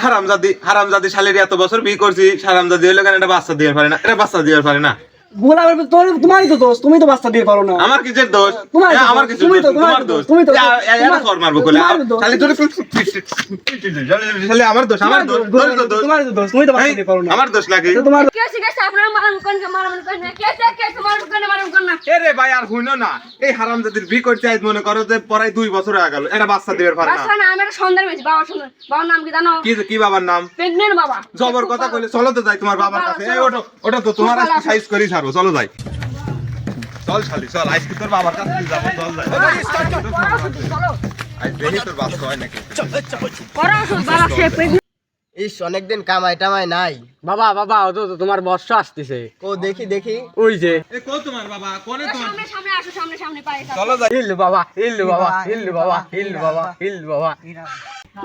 হারামজাদি শালের এত বছর বিয়ে করছি, হারামজাদি হইলো কেন এটা বাচ্চা দিয়ে পারে না, এটা বাচ্চা দিয়ে পারে না। তোমারই তো দোষ, তুমি তো বাচ্চা দিয়ে পারো না। আমার কিসের দোষ? আমার কিছু তোমার দোষ। সর মারবো বলে শালি তোর শালি আমার দোষ, আমার দোষ, তোমারই তো দোষ, তুমি তো বাচ্চা দিয়ে পারো না। আমার দোষ লাগে। তোমার কে শিখাইছে আপনারা মারাম কোন না কে তোমার কোন মারাম কোন না। এ রে ভাই আর হইনো না, এই হারামজাদির বিয়ে করতে আজ মনে করো যে পরাই 2 বছর হয়ে গেল, এটা বাচ্চা দিবে পারে না। বাচ্চা না, আমার সন্ধান হয়েছে বাবার সন্ধান। বাবার নাম কি জানো? কি বাবার নাম? প্রেগন্যান্ট বাবা। জবর কথা কইলে চলো তো যাই তোমার বাবার কাছে। এই ওটা তো তোমার আজকে সাইজ করি ছাড়বো, চলো যাই। চল শালি চল, আজকে তোর বাবার কাছে যাবো, চল যাই। আজ দেখি তোর বাচ্চা হয় নাকি। করা ওষুধ বাবা সে প্রেগন্যান্ট। ইস অনেকদিন কামাই টামাই নাই। বাবা ও তো তোমার বর্ষ আসতেছে। ও দেখি ওই যে এ কো তোমার বাবা, কোনে তোমার? সামনে আসো, সামনে পাই। চলো যাই। হিল বাবা হিল বাবা হিল বাবা হিল বাবা হিল বাবা।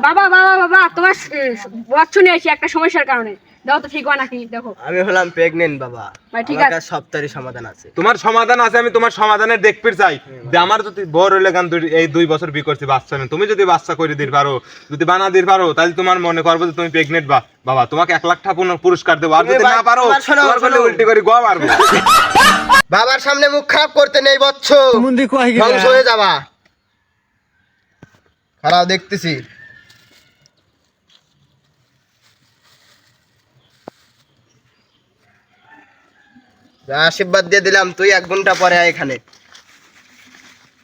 বাবা তোমার বচ্চ নিয়ে এসে একটা সমস্যার কারণে। দাও তো ঠিক হয় নাকি দেখো। আমি হলাম প্রেগনেন্ট বাবা। ভাই ঠিক আমার আছে। কাছে সপ্তাহের সমাধান আছে। তোমার সমাধান আছে, আমি তোমার সমাধানের দেখতে চাই যে আমার যদি বড় হইলে গান এই 2 বছর বিয়ে করছি বাচ্চা নেই, তুমি যদি বাচ্চা করে দিতে পারো, যদি বানা দিতে পারো, তাহলে তোমার মনে করবো যে তুমি প্রেগনেন্ট। বাবা তোমাকে 1 লাখ টাকা পুরস্কার দেবো, আর যদি না পারো তোমার বলে উল্টি করে গোয়া মারবো। বাবার সামনে মুখ খারাপ করতে নেই বচ্চ, ধ্বংস হয়ে যাবা। খারাপ দেখতেছি। আশীর্বাদ দিয়ে দিলাম, তুই 1 ঘন্টা পরে আয় এখানে।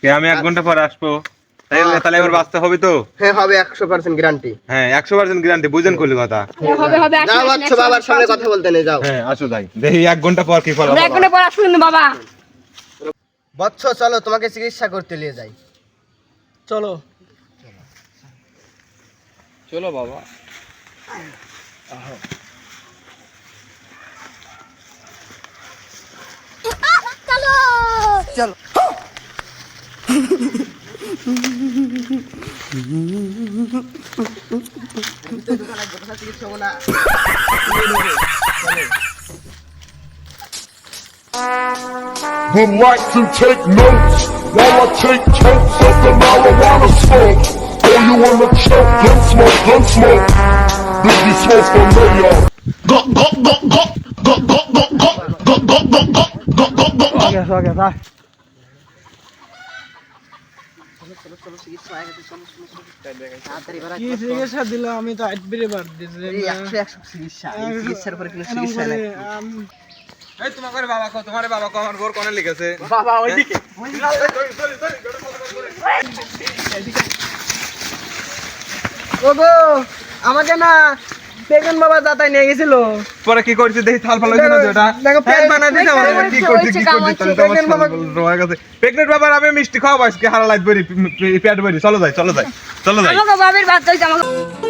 আমি 1 ঘন্টা পরে আসবো, তাহলে এবার বাচ্চা হবে তো? হ্যাঁ হবে, 100% গ্যারান্টি। হ্যাঁ 100% গ্যারান্টি, বুঝেন কইলি কথা। হবে যাও বচ্চ, বাবার সামনে কথা বলতে নেই, যাও। হ্যাঁ আসো যাই, দেখি 1 ঘন্টা পর কি ফল হবে। 1 ঘন্টা পর আসুন বাবা। বচ্চ চলো, তোমাকে চিকিৎসা করতে নিয়ে যাই। চলো বাবা। চলো Would like to take notes while I take totes of the marijuana smoke. Oh, you wanna choke? Gun smoke. Biggie smoke for mayor. Go. কি চিকিৎসা দিল? আমি তো আইটবিরে বার দিছি। 100 চিকিৎসা, এই চিকিৎসার পরে কোনো চিকিৎসা নাই। এই তোমার বাবা কো, তোমার বাবা কো আমার ঘর কোনে লিখেছে? বাবা ওইদিকে। ওগো আমাকে না প্রেগন্যান্ট বাবা যাতাই নিয়ে গেছিল। পরে কি করছিস দেখি, থাল ফাল হইছে না তো এটা? দেখো পেট বানাই দিছে আমার। কি করছিস তাহলে তো আমার বাবা রোয়া গেছে। প্রেগনেন্ট বাবার আমি মিষ্টি খাওয়াবো আজকে, হারা লাইট বড়ি পেট বড়ি। চলো যাই। আমাকে বাবার বাদ দাও আমাকে।